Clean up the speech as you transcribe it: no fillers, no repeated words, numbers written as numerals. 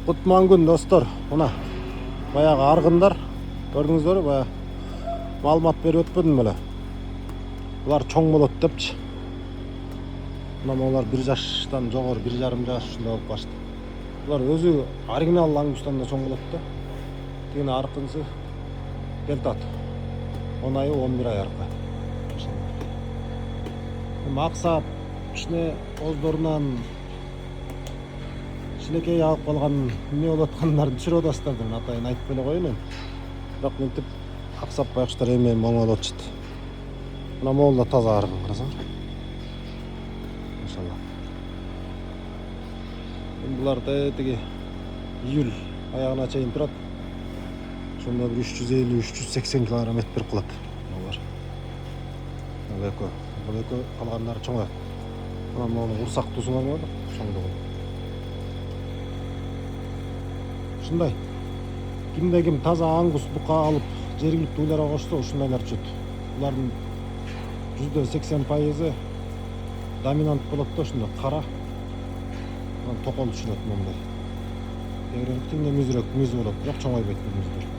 Кутман күн достор. Мына баягы аргындар көрдүңүздөр, баягы маалымат берип өтпөдүм беле. Булар чоң болот депчи. Мына булар 1 жаштан жогору, 1,5 жаш ушундай болуп калышты. Булар өзү оригинал лангустан да чоң болот да. Тигини аркынсы келтат. 10 ай, 11 ай аркы. Максат кичине оздорунан кичинекей алып калган эмне болуп аткандарын түшүрүп атасыздар деп атайын айтып эле коеюн эми. Бирок мынтип аксап байкуштар эми моңолуп атышты. Мына могул да таза аргын, карасаңар. Иншалла. Булар тиги июль аягына чейин турат. Ошондо бир 350-380 килограмм эт берип калат. Бул экөө калгандары чоңоет. Мына могу урсактуусу бар го, чоңдугу. Ушундай. Кимде ким таза ангус бука алып жергиликтүү уйларга кошсо ушундайлар түшөт. Булардын %80% доминант болот да, ушундай кара. Токол түшүнөт мондай. Тегеректиң мүйзүрөөк мүйзү болот, бирок чоңойбойт мүйздөр.